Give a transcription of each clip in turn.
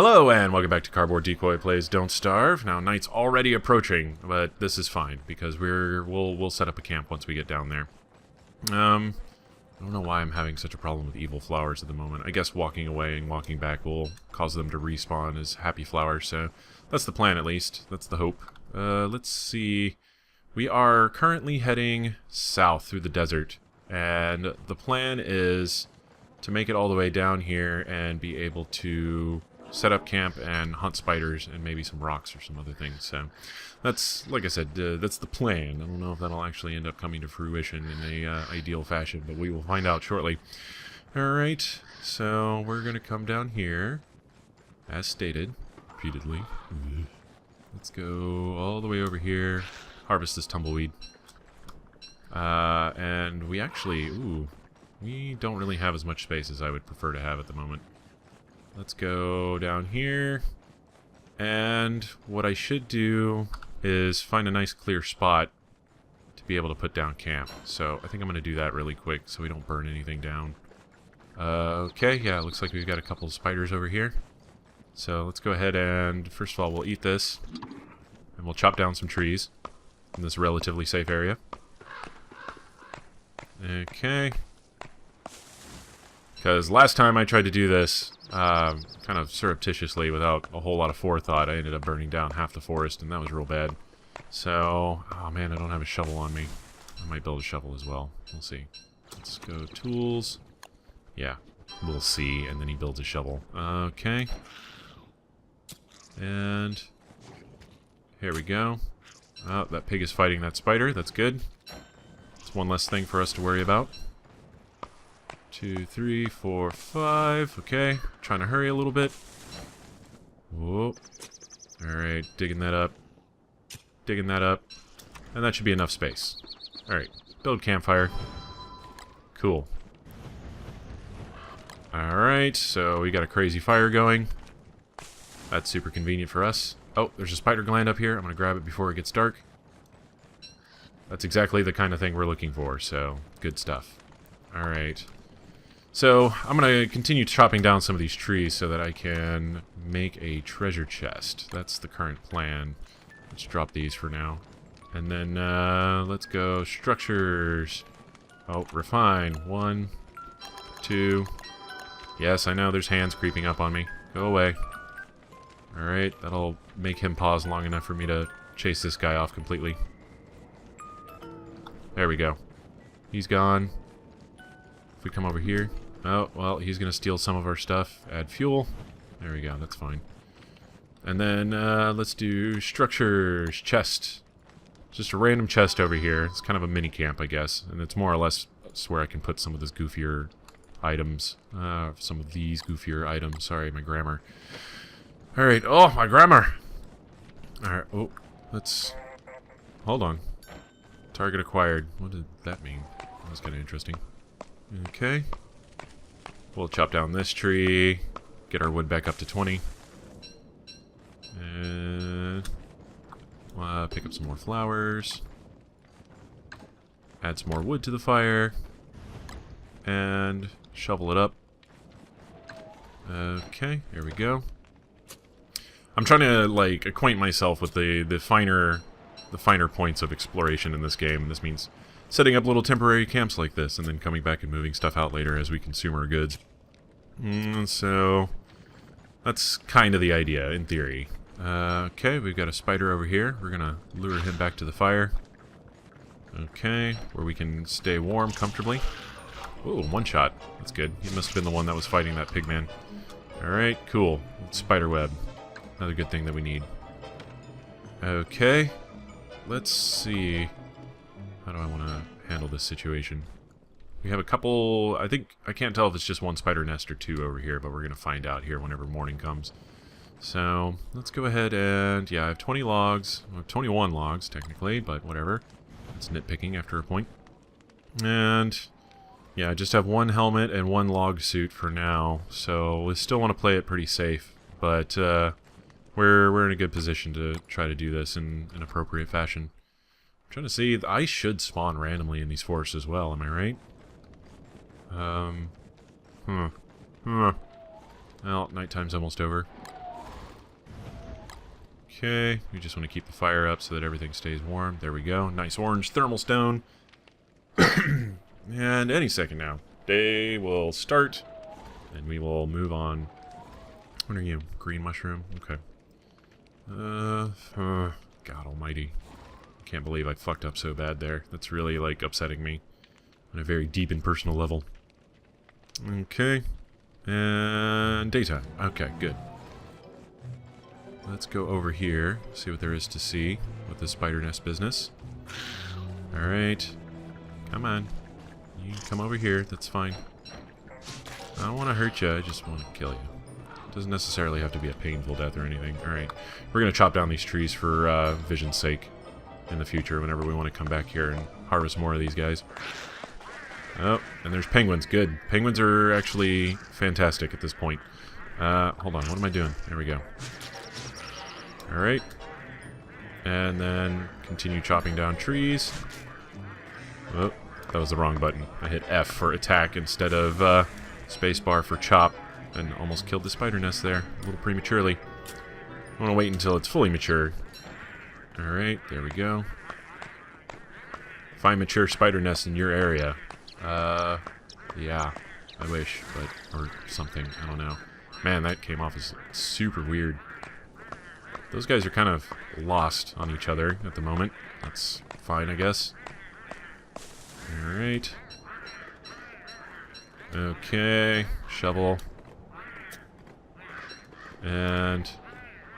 Hello and welcome back to Cardboard Decoy Plays Don't Starve. Now night's already approaching, but this is fine because we'll set up a camp once we get down there. I don't know why I'm having such a problem with evil flowers at the moment. I guess walking away and walking back will cause them to respawn as happy flowers, so that's the plan at least. That's the hope. Let's see. We are currently heading south through the desert, and the plan is to make it all the way down here and be able to set up camp and hunt spiders and maybe some rocks or some other things. So that's, like I said, that's the plan. I don't know if that'll actually end up coming to fruition in a ideal fashion, but we will find out shortly. Alright, so we're going to come down here, as stated, repeatedly. Let's go all the way over here, harvest this tumbleweed. And we actually, we don't really have as much space as I would prefer to have at the moment. Let's go down here, and what I should do is find a nice clear spot to be able to put down camp. So I think I'm going to do that really quick so we don't burn anything down. Okay, yeah, it looks like we've got a couple of spiders over here. So let's go ahead and, first of all, we'll eat this, and we'll chop down some trees in this relatively safe area. Okay. Because last time I tried to do this, kind of surreptitiously, without a whole lot of forethought, I ended up burning down half the forest, and that was real bad. So, oh man, I don't have a shovel on me. I might build a shovel as well. We'll see. Let's go tools. Yeah, we'll see, and then he builds a shovel. Okay. And here we go. Oh, that pig is fighting that spider. That's good. It's one less thing for us to worry about. 2, 3, 4, 5. Okay, trying to hurry a little bit. Whoa. Alright, digging that up. Digging that up. And that should be enough space. Alright, build campfire. Cool. Alright, so we got a crazy fire going. That's super convenient for us. Oh, there's a spider gland up here. I'm going to grab it before it gets dark. That's exactly the kind of thing we're looking for, so good stuff. Alright. So, I'm going to continue chopping down some of these trees so that I can make a treasure chest. That's the current plan. Let's drop these for now. And then, let's go structures. Oh, refine. 1, 2. Yes, I know there's hands creeping up on me. Go away. Alright, that'll make him pause long enough for me to chase this guy off completely. There we go. He's gone. If we come over here... Oh, well, he's going to steal some of our stuff. Add fuel. There we go, that's fine. And then, let's do structures, chest. Just a random chest over here. It's kind of a mini camp, I guess. And it's more or less where I can put some of this goofier items. Some of these goofier items. Sorry, my grammar. Alright, oh, my grammar! Alright, oh, let's... Hold on. Target acquired. What did that mean? That was kind of interesting. Okay. We'll chop down this tree, get our wood back up to 20. And pick up some more flowers. Add some more wood to the fire. And shovel it up. Okay, here we go. I'm trying to, like, acquaint myself with the finer points of exploration in this game, and this means setting up little temporary camps like this, and then coming back and moving stuff out later as we consume our goods. So, that's kind of the idea, in theory. Okay, we've got a spider over here. We're gonna lure him back to the fire. Okay, where we can stay warm comfortably. Ooh, one shot. That's good. He must have been the one that was fighting that pigman. Alright, cool. Spider web. Another good thing that we need. Okay, let's see. How do I want to handle this situation? We have a couple... I can't tell if it's just one spider nest or two over here, but we're going to find out here whenever morning comes. So, let's go ahead and... Yeah, I have 20 logs. I have 21 logs, technically, but whatever. It's nitpicking after a point. And... Yeah, I just have one helmet and one log suit for now, so we still want to play it pretty safe, but we're in a good position to try to do this in an appropriate fashion. I'm trying to see, the ice should spawn randomly in these forests as well, am I right? Well, nighttime's almost over. Okay, we just want to keep the fire up so that everything stays warm. There we go. Nice orange thermal stone. And any second now, day will start, and we will move on. What are you? Green mushroom? Okay. God almighty. I can't believe I fucked up so bad there. That's really, like, upsetting me on a very deep and personal level. Okay. And daytime. Okay, good. Let's go over here, see what there is to see with the spider nest business. Alright. Come on. You can come over here, that's fine. I don't want to hurt you, I just want to kill you. It doesn't necessarily have to be a painful death or anything. Alright. We're going to chop down these trees for vision's sake in the future whenever we want to come back here and harvest more of these guys. Oh, and there's penguins. Good. Penguins are actually fantastic at this point. Hold on, what am I doing? There we go. Alright. And then continue chopping down trees. Oh, that was the wrong button. I hit F for attack instead of spacebar for chop, and almost killed the spider nest there a little prematurely. I want to wait until it's fully mature. Alright, there we go. Find mature spider nests in your area. Yeah, I wish, but, or something, I don't know. Man, that came off as super weird. Those guys are kind of lost on each other at the moment. That's fine, I guess. Alright. Okay, shovel. And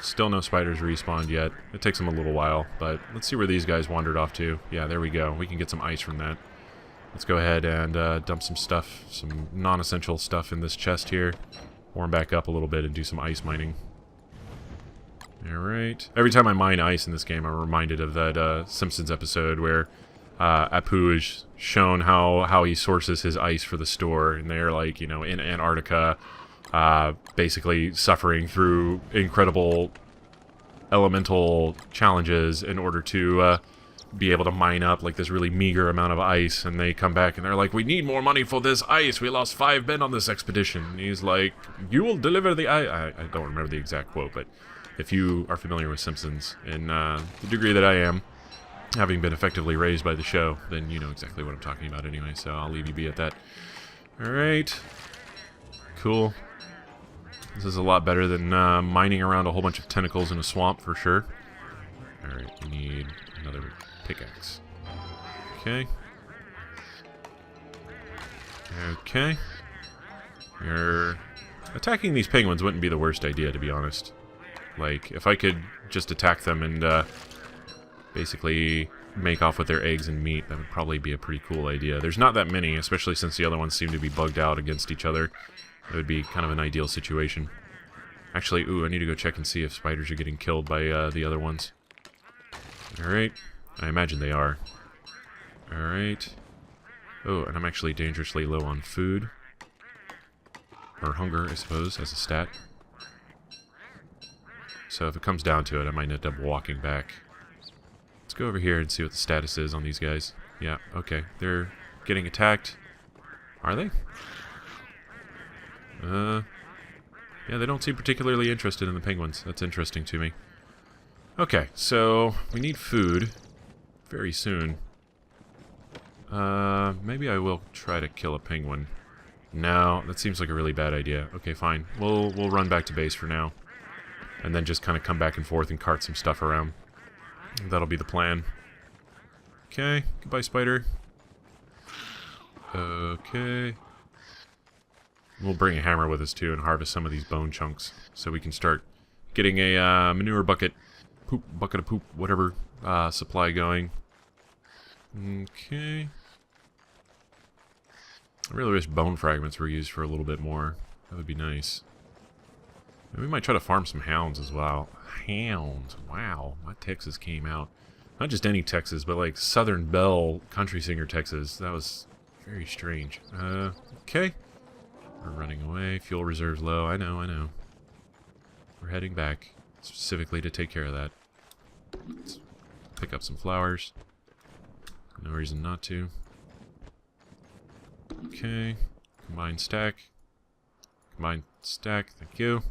still no spiders respawned yet. It takes them a little while, but let's see where these guys wandered off to. Yeah, there we go. We can get some ice from that. Let's go ahead and dump some stuff, some non-essential stuff in this chest here. Warm back up a little bit and do some ice mining. Alright. Every time I mine ice in this game, I'm reminded of that Simpsons episode where Apu is shown how he sources his ice for the store, and they're like, you know, in Antarctica, basically suffering through incredible elemental challenges in order to be able to mine up like this really meager amount of ice, and they come back and they're like, we need more money for this ice, we lost 5 men on this expedition. And he's like, you will deliver the ice. I don't remember the exact quote, but if you are familiar with Simpsons in the degree that I am, having been effectively raised by the show, then you know exactly what I'm talking about anyway, so I'll leave you be at that. Alright. Cool. This is a lot better than mining around a whole bunch of tentacles in a swamp, for sure. Alright, we need another pickaxe. Okay. Okay. Attacking these penguins wouldn't be the worst idea, to be honest. Like, if I could just attack them and basically make off with their eggs and meat, that would probably be a pretty cool idea. There's not that many, especially since the other ones seem to be bugged out against each other. It would be kind of an ideal situation. Actually, ooh, I need to go check and see if spiders are getting killed by the other ones. Alright. I imagine they are. Alright. Oh, and I'm actually dangerously low on food. Or hunger, I suppose, as a stat. So if it comes down to it, I might end up walking back. Let's go over here and see what the status is on these guys. Yeah, okay. They're getting attacked. Are they? Yeah, they don't seem particularly interested in the penguins. That's interesting to me. Okay, so we need food very soon. Maybe I will try to kill a penguin. No, that seems like a really bad idea. Okay, fine. We'll run back to base for now. And then just kind of come back and forth and cart some stuff around. That'll be the plan. Okay, goodbye, spider. Okay. We'll bring a hammer with us, too, and harvest some of these bone chunks. So we can start getting a manure bucket of poop, whatever, supply going. Okay. I really wish bone fragments were used for a little bit more. That would be nice. We might try to farm some hounds as well. Hounds. Wow. My Texas came out. Not just any Texas, but like Southern Belle country singer Texas. That was very strange. Okay. We're running away. Fuel reserves low. I know. We're heading back. Specifically to take care of that. Let's pick up some flowers. No reason not to. Okay. Combine stack. Combine stack. Thank you.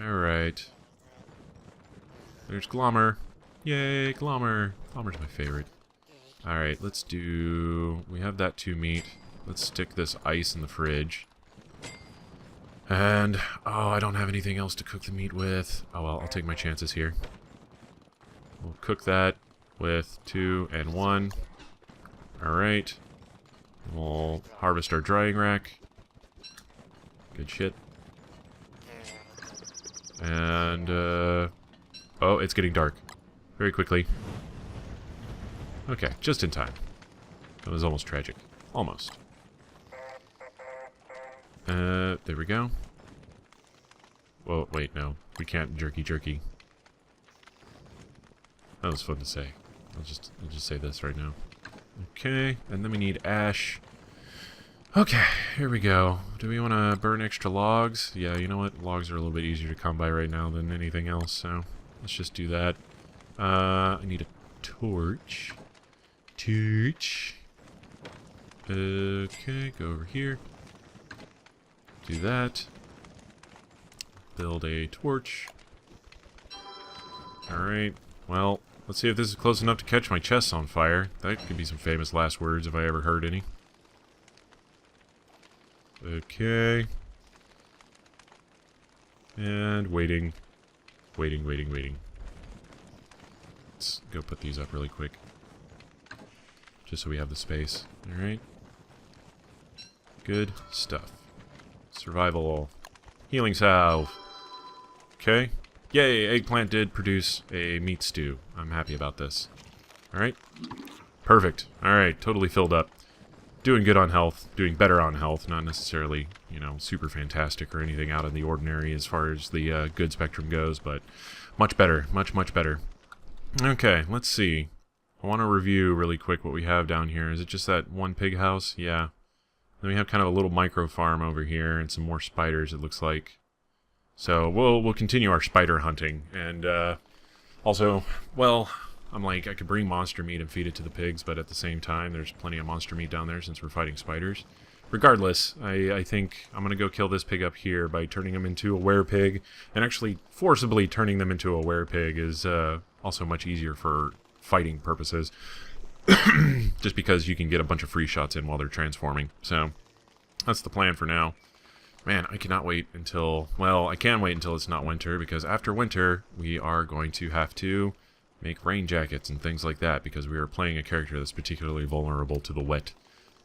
Alright. There's Glommer. Yay, Glommer. Glommer's my favorite. Alright, let's do... We have that 2 meat. Let's stick this ice in the fridge. And... Oh, I don't have anything else to cook the meat with. Oh well, I'll take my chances here. We'll cook that with 2 and 1. Alright. We'll harvest our drying rack. Good shit. And, oh, it's getting dark. Very quickly. Okay, just in time. That was almost tragic. Almost. There we go. Whoa, wait, no. We can't jerky. That was fun to say. I'll just say this right now. Okay, and then we need ash. Okay, here we go. Do we want to burn extra logs? Yeah, you know what? Logs are a little bit easier to come by right now than anything else, so let's just do that. I need a torch. Okay, go over here. Do that. Build a torch. Alright, well, let's see if this is close enough to catch my chests on fire. That could be some famous last words if I ever heard any. Okay. And waiting. Waiting. Let's go put these up really quick. Just so we have the space. Alright. Good stuff. Survival. Healing salve. Okay. Yay, eggplant did produce a meat stew. I'm happy about this. Alright. Perfect. Alright, totally filled up. Doing good on health, doing better on health, not necessarily, you know, super fantastic or anything out of the ordinary as far as the good spectrum goes, but much better, much better. Okay, let's see. I want to review really quick what we have down here. Is it just that one pig house? Yeah. Then we have kind of a little micro farm over here and some more spiders, it looks like. So we'll continue our spider hunting, and also, well, I'm like, I could bring monster meat and feed it to the pigs, but at the same time, there's plenty of monster meat down there since we're fighting spiders. Regardless, I think I'm going to go kill this pig up here by turning him into a werepig, and actually forcibly turning them into a werepig is also much easier for fighting purposes, just because you can get a bunch of free shots in while they're transforming. So that's the plan for now. Man, I cannot wait until, well, I can wait until it's not winter, because after winter, we are going to have to make rain jackets and things like that, because we are playing a character that's particularly vulnerable to the wet.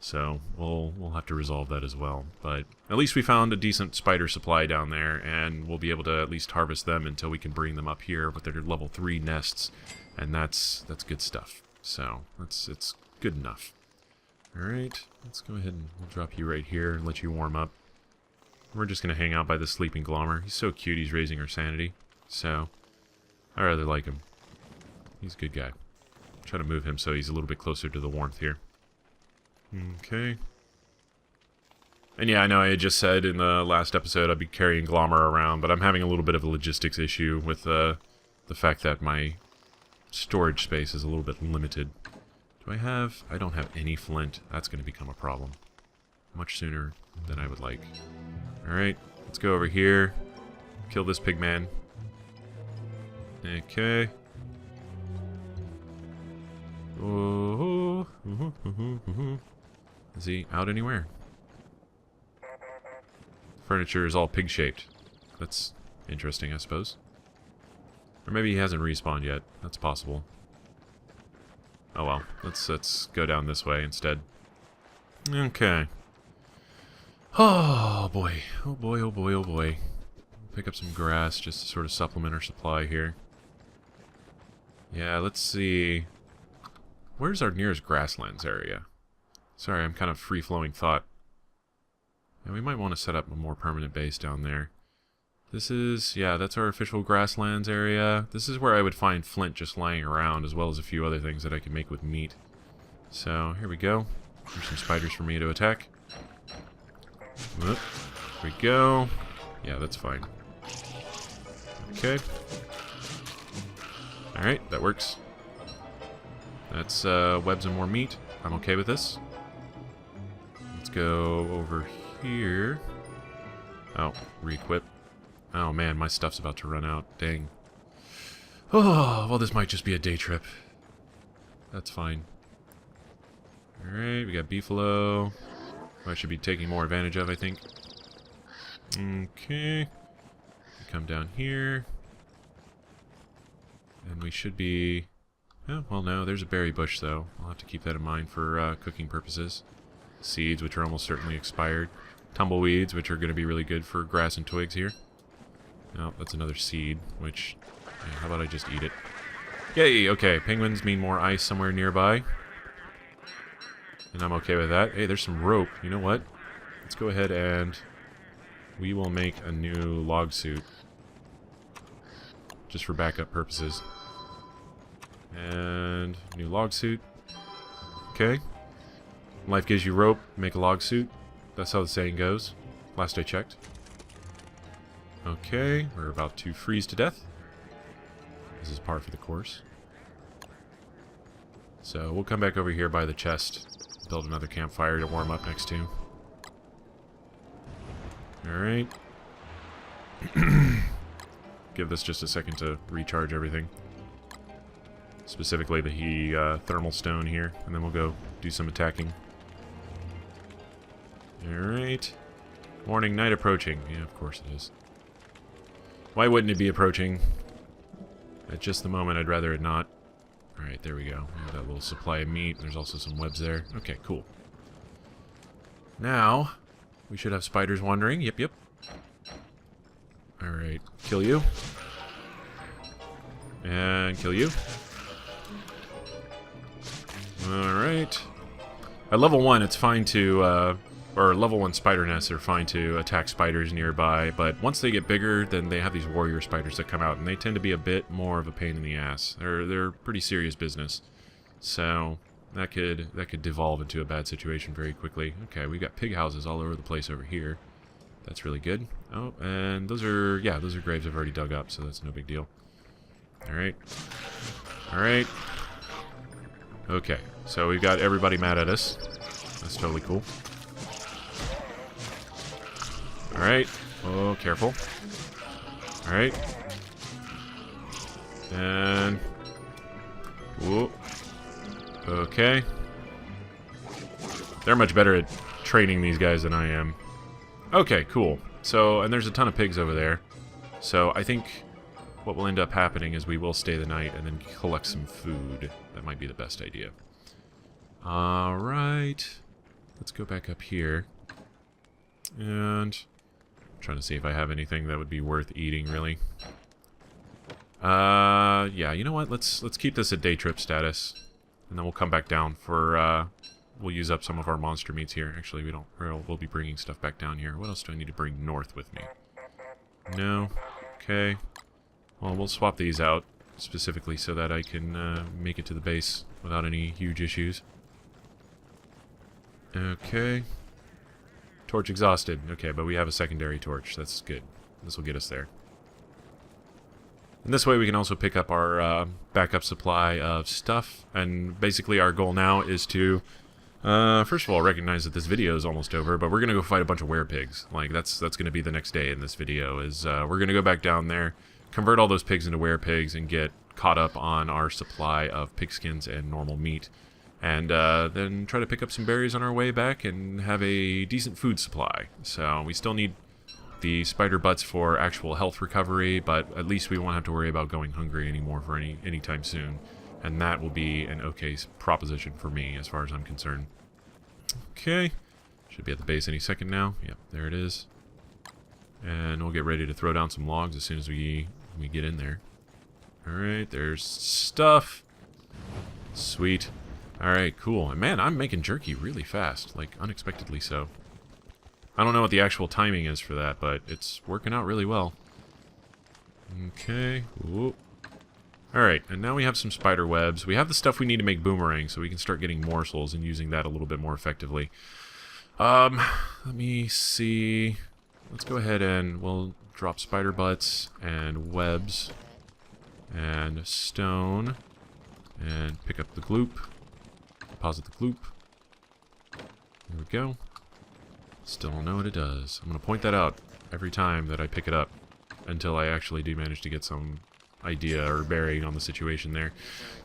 So we'll have to resolve that as well. But at least we found a decent spider supply down there, and we'll be able to at least harvest them until we can bring them up here with their level 3 nests, and that's good stuff. So it's good enough. Alright, let's go ahead and we'll drop you right here and let you warm up. We're just going to hang out by the sleeping Glommer. He's so cute, he's raising our sanity. So, I rather like him. He's a good guy. Try to move him so he's a little bit closer to the warmth here. Okay. And yeah, I know I had just said in the last episode I'd be carrying Glommer around, but I'm having a little bit of a logistics issue with the fact that my storage space is a little bit limited. Do I have... I don't have any flint. That's going to become a problem. Much sooner than I would like. Alright, let's go over here. Kill this pig man. Okay. Oh, is he out anywhere? Furniture is all pig-shaped. That's interesting, I suppose. Or maybe he hasn't respawned yet. That's possible. Oh well, let's go down this way instead. Okay. Oh boy, oh boy, oh boy, oh boy. Pick up some grass just to sort of supplement our supply here. Yeah, let's see. Where's our nearest grasslands area? Sorry, I'm kind of free-flowing thought. Yeah, we might want to set up a more permanent base down there. This is, yeah, that's our official grasslands area. This is where I would find flint just lying around, as well as a few other things that I can make with meat. So, here we go. There's some spiders for me to attack. Whoop. Here we go. Yeah, that's fine. Okay. Alright, that works. That's webs and more meat. I'm okay with this. Let's go over here. Oh, re-equip. Oh man, my stuff's about to run out. Dang. Oh, well, this might just be a day trip. That's fine. Alright, we got beefalo. I should be taking more advantage of, I think. Okay. Come down here. And we should be... Oh, well, no, there's a berry bush, though. I'll have to keep that in mind for cooking purposes. Seeds, which are almost certainly expired. Tumbleweeds, which are going to be really good for grass and twigs here. Oh, that's another seed, which... Yeah, how about I just eat it? Yay! Okay, penguins mean more ice somewhere nearby. And I'm okay with that. Hey, there's some rope. You know what? Let's go ahead and... We will make a new log suit. Just for backup purposes. And... New log suit. Okay. Life gives you rope, make a log suit. That's how the saying goes. Last I checked. Okay, we're about to freeze to death. This is par for the course. So we'll come back over here by the chest. Build another campfire to warm up next to. Alright. Give this just a second to recharge everything. Specifically the thermal stone here. And then we'll go do some attacking. Alright. Morning, night approaching. Yeah, of course it is. Why wouldn't it be approaching? At just the moment, I'd rather it not. Alright, there we go. We have that little supply of meat. There's also some webs there. Okay, cool. Now, we should have spiders wandering. Yep, yep. Alright, kill you. And kill you. Alright. At level 1, it's fine to, or level 1 spider nests are fine to attack spiders nearby, but once they get bigger, then they have these warrior spiders that come out, and they tend to be a bit more of a pain in the ass. They're pretty serious business. So, that could devolve into a bad situation very quickly. Okay, we've got pig houses all over the place over here. That's really good. Oh, and those are graves I've already dug up, so that's no big deal. Alright. Alright. Okay, so we've got everybody mad at us. That's totally cool. Alright. Oh, careful. Alright. And... Whoa. Okay. They're much better at training these guys than I am. Okay, cool. So, and there's a ton of pigs over there. So, I think what will end up happening is we will stay the night and then collect some food. That might be the best idea. Alright. Let's go back up here. And... I'm trying to see if I have anything that would be worth eating, really. Yeah, you know what? Let's keep this at day trip status. And then we'll come back down for, we'll use up some of our monster meats here. Actually, we don't. We'll be bringing stuff back down here. What else do I need to bring north with me? No. Okay. Well, we'll swap these out, specifically so that I can make it to the base without any huge issues. Okay. Torch exhausted. Okay, but we have a secondary torch. That's good. This will get us there. And this way we can also pick up our backup supply of stuff. And basically our goal now is to, first of all, recognize that this video is almost over, but we're going to go fight a bunch of werepigs. Like, that's going to be the next day in this video, is we're going to go back down there, convert all those pigs into werepigs, and get caught up on our supply of pigskins and normal meat. And then try to pick up some berries on our way back and have a decent food supply. So we still need the spider butts for actual health recovery, but at least we won't have to worry about going hungry anymore for any time soon. And that will be an okay proposition for me as far as I'm concerned. Okay. Should be at the base any second now. Yep, there it is. And we'll get ready to throw down some logs as soon as we get in there. Alright, there's stuff. Sweet. Alright, cool. And man, I'm making jerky really fast. Like, unexpectedly so. I don't know what the actual timing is for that, but it's working out really well. Okay. Alright, and now we have some spider webs. We have the stuff we need to make boomerangs, so we can start getting morsels and using that a little bit more effectively. Let me see. Let's go ahead and we'll drop spider butts and webs and stone and pick up the gloop. Deposit the gloop. There we go. Still don't know what it does. I'm going to point that out every time that I pick it up until I actually do manage to get some idea or bearing on the situation there.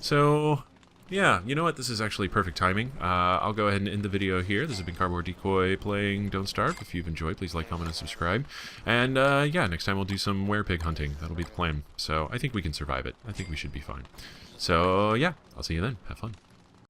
So, yeah, you know what? This is actually perfect timing. I'll go ahead and end the video here. This has been Cardboard Decoy playing Don't Starve. If you've enjoyed, please like, comment, and subscribe. And, yeah, next time we'll do some werepig hunting. That'll be the plan. So I think we can survive it. I think we should be fine. So, yeah, I'll see you then. Have fun.